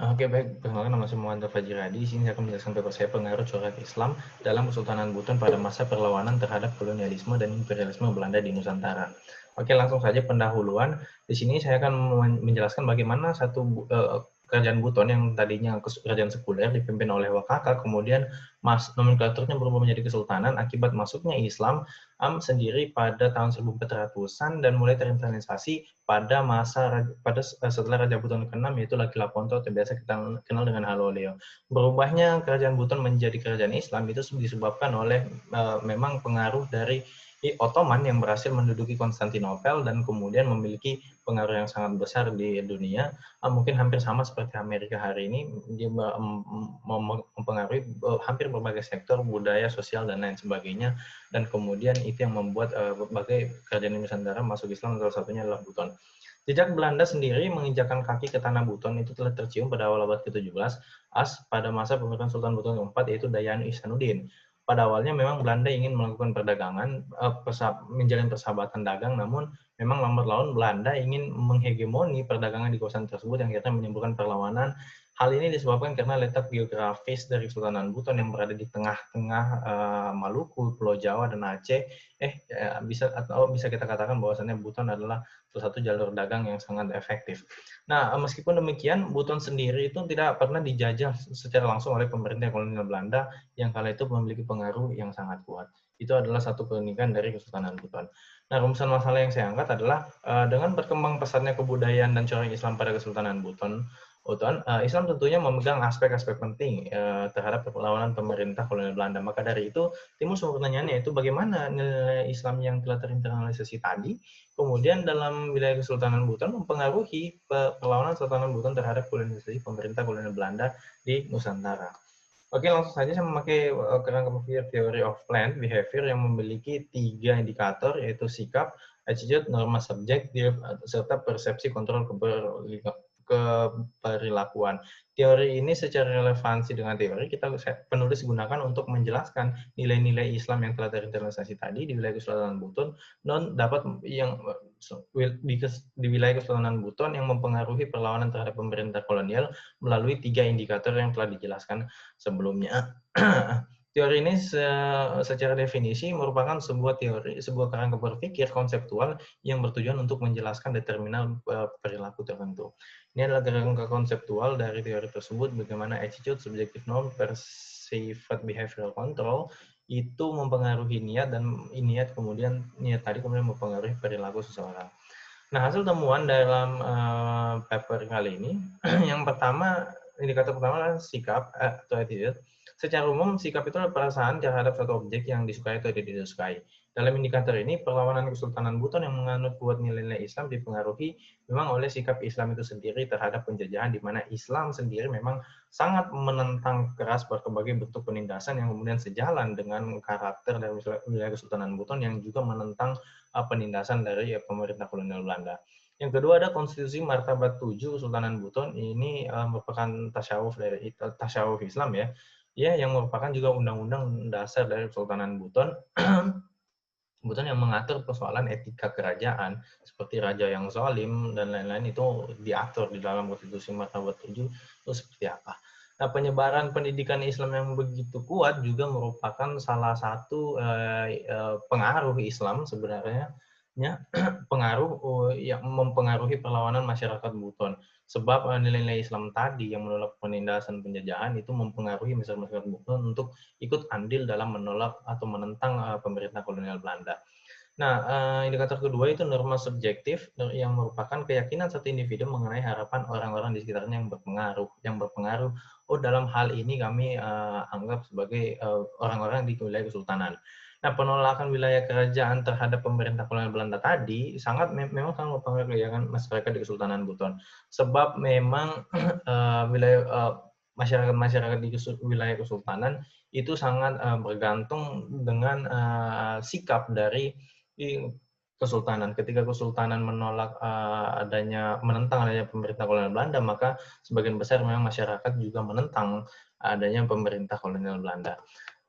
Oke, baik. Perkenalkan, nama saya Muhammad Fajri Hadi. Di sini saya akan menjelaskan paper saya pengaruh corak Islam dalam Kesultanan Buton pada masa perlawanan terhadap kolonialisme dan imperialisme Belanda di Nusantara. Oke, langsung saja pendahuluan. Di sini saya akan menjelaskan bagaimana kerajaan Buton yang tadinya kerajaan sekuler dipimpin oleh Wakaka, kemudian nomenklaturnya berubah menjadi kesultanan akibat masuknya Islam sendiri pada tahun 1400-an dan mulai terinternalisasi pada setelah Raja Buton ke-6, yaitu Laki Laponto atau biasa kita kenal dengan Haloleo. Berubahnya kerajaan Buton menjadi kerajaan Islam itu disebabkan oleh memang pengaruh dari Ottoman yang berhasil menduduki Konstantinopel dan kemudian memiliki pengaruh yang sangat besar di dunia. Mungkin hampir sama seperti Amerika hari ini, dia mempengaruhi hampir berbagai sektor, budaya, sosial, dan lain sebagainya. Dan kemudian itu yang membuat berbagai kerajaan di Nusantara masuk Islam, salah satunya adalah Buton. Jejak Belanda sendiri menginjakan kaki ke tanah Buton itu telah tercium pada awal abad ke-17 pada masa pemerintahan Sultan Buton keempat, yaitu Dayanu Ihsanuddin. Pada awalnya memang Belanda ingin melakukan perdagangan, menjalin persahabatan dagang, namun memang lambat laun Belanda ingin menghegemoni perdagangan di kawasan tersebut yang akhirnya menimbulkan perlawanan. Hal ini disebabkan karena letak geografis dari Kesultanan Buton yang berada di tengah-tengah Maluku, Pulau Jawa, dan Aceh. Bisa kita katakan bahwasannya Buton adalah salah satu jalur dagang yang sangat efektif. Nah, meskipun demikian, Buton sendiri itu tidak pernah dijajah secara langsung oleh pemerintah kolonial Belanda yang kala itu memiliki pengaruh yang sangat kuat. Itu adalah satu keunikan dari Kesultanan Buton. Nah, rumusan masalah yang saya angkat adalah dengan berkembang pesatnya kebudayaan dan corak Islam pada Kesultanan Buton, Islam tentunya memegang aspek-aspek penting terhadap perlawanan pemerintah kolonial Belanda. Maka dari itu, timbul sebuah pertanyaan, yaitu bagaimana nilai Islam yang telah terinternalisasi tadi kemudian dalam wilayah Kesultanan Buton mempengaruhi perlawanan Kesultanan Buton terhadap kolonisasi pemerintah kolonial Belanda di Nusantara. Oke, langsung saja saya memakai kerangka berpikir Theory of Planned Behavior yang memiliki 3 indikator, yaitu sikap, attitude, norma subjektif, serta persepsi kontrol keperilakuan. Teori ini secara relevansi dengan teori penulis gunakan untuk menjelaskan nilai-nilai Islam yang telah terinternalisasi tadi di wilayah Kesultanan Buton di wilayah Kesultanan Buton yang mempengaruhi perlawanan terhadap pemerintah kolonial melalui 3 indikator yang telah dijelaskan sebelumnya. Teori ini secara definisi merupakan sebuah kerangka berpikir konseptual yang bertujuan untuk menjelaskan determinan perilaku tertentu. Ini adalah kerangka konseptual dari teori tersebut, bagaimana attitude, subjective norm, perceived behavioral control itu mempengaruhi niat, dan niat tadi kemudian mempengaruhi perilaku seseorang. Nah, hasil temuan dalam paper kali ini, yang pertama, indikator pertama adalah sikap atau attitude. Secara umum, sikap itu adalah perasaan terhadap suatu objek yang disukai atau tidak disukai. Dalam indikator ini, perlawanan Kesultanan Buton yang menganut kuat nilai-nilai Islam dipengaruhi memang oleh sikap Islam itu sendiri terhadap penjajahan, di mana Islam sendiri memang sangat menentang keras berbagai bentuk penindasan yang kemudian sejalan dengan karakter dari wilayah Kesultanan Buton yang juga menentang penindasan dari pemerintah kolonial Belanda. Yang kedua ada Konstitusi Martabat 7 Kesultanan Buton. Ini merupakan tasyawuf Islam ya, yang merupakan juga undang-undang dasar dari Kesultanan Buton. Buton yang mengatur persoalan etika kerajaan seperti raja yang zalim dan lain-lain itu diatur di dalam Konstitusi Martabat 7 itu seperti apa. Nah, penyebaran pendidikan Islam yang begitu kuat juga merupakan salah satu pengaruh Islam sebenarnya, pengaruh yang mempengaruhi perlawanan masyarakat Buton. Sebab nilai-nilai Islam tadi yang menolak penindasan penjajahan itu mempengaruhi masyarakat Buton untuk ikut andil dalam menolak atau menentang pemerintah kolonial Belanda. Nah, indikator kedua itu norma subjektif yang merupakan keyakinan satu individu mengenai harapan orang-orang di sekitarnya yang berpengaruh. Oh, dalam hal ini kami anggap sebagai orang-orang di wilayah kesultanan. Nah, penolakan wilayah kerajaan terhadap pemerintah kolonial Belanda tadi memang sangat mempengaruhi masyarakat di Kesultanan Buton. Sebab memang masyarakat di wilayah kesultanan itu sangat bergantung dengan sikap dari kesultanan. Ketika kesultanan menolak menentang adanya pemerintah kolonial Belanda, maka sebagian besar memang masyarakat juga menentang adanya pemerintah kolonial Belanda.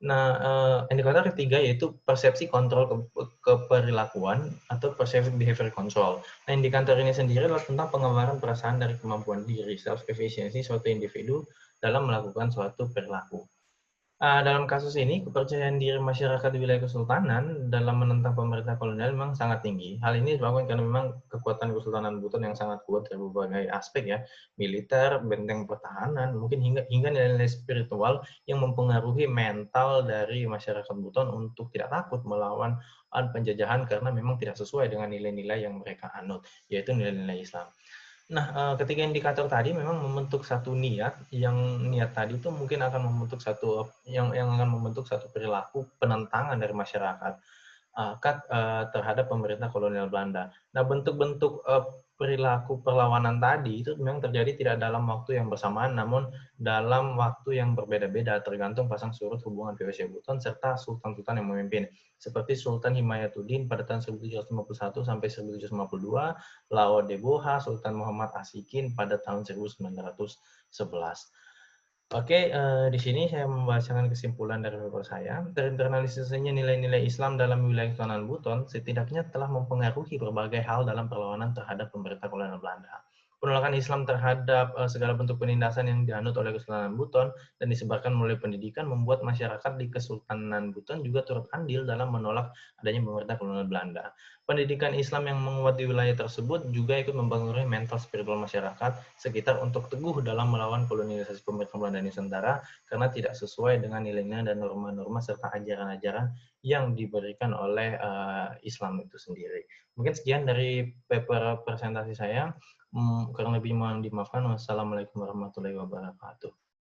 Nah, indikator ketiga yaitu persepsi kontrol keperilakuan atau perceived behavior control. Nah, indikator ini sendiri adalah tentang pengembangan perasaan dari kemampuan diri, self efficiency suatu individu dalam melakukan suatu perilaku. Dalam kasus ini, kepercayaan diri masyarakat di wilayah kesultanan dalam menentang pemerintah kolonial memang sangat tinggi. Hal ini disebabkan karena memang kekuatan Kesultanan Buton yang sangat kuat dari berbagai aspek ya, militer, benteng pertahanan, mungkin hingga nilai-nilai spiritual yang mempengaruhi mental dari masyarakat Buton untuk tidak takut melawan penjajahan karena memang tidak sesuai dengan nilai-nilai yang mereka anut, yaitu nilai-nilai Islam. Nah, ketiga indikator tadi memang membentuk satu niat, yang niat tadi itu mungkin akan membentuk satu yang akan membentuk satu perilaku penentangan dari masyarakat terhadap pemerintah kolonial Belanda. Nah, bentuk-bentuk perilaku perlawanan tadi itu memang terjadi tidak dalam waktu yang bersamaan, namun dalam waktu yang berbeda-beda, tergantung pasang surut hubungan POC Buton serta sultan-sultan yang memimpin. Seperti Sultan Himayatuddin pada tahun 1751 sampai 1752, Laodeboha Sultan Muhammad Asikin pada tahun 1911. Oke, di sini saya membacakan kesimpulan dari paper saya. Terinternalisasinya nilai-nilai Islam dalam wilayah Kesultanan Buton setidaknya telah mempengaruhi berbagai hal dalam perlawanan terhadap pemerintah kolonial Belanda. Penolakan Islam terhadap segala bentuk penindasan yang dianut oleh Kesultanan Buton dan disebarkan melalui pendidikan membuat masyarakat di Kesultanan Buton juga turut andil dalam menolak adanya pemerintah kolonial Belanda. Pendidikan Islam yang menguat di wilayah tersebut juga ikut mempengaruhi mental spiritual masyarakat sekitar untuk teguh dalam melawan kolonialisasi pemerintah Belanda Nusantara karena tidak sesuai dengan nilai-nilai dan norma-norma serta ajaran-ajaran yang diberikan oleh Islam itu sendiri. Mungkin sekian dari paper presentasi saya. Kurang lebih mohon dimaafkan. Wassalamualaikum warahmatullahi wabarakatuh.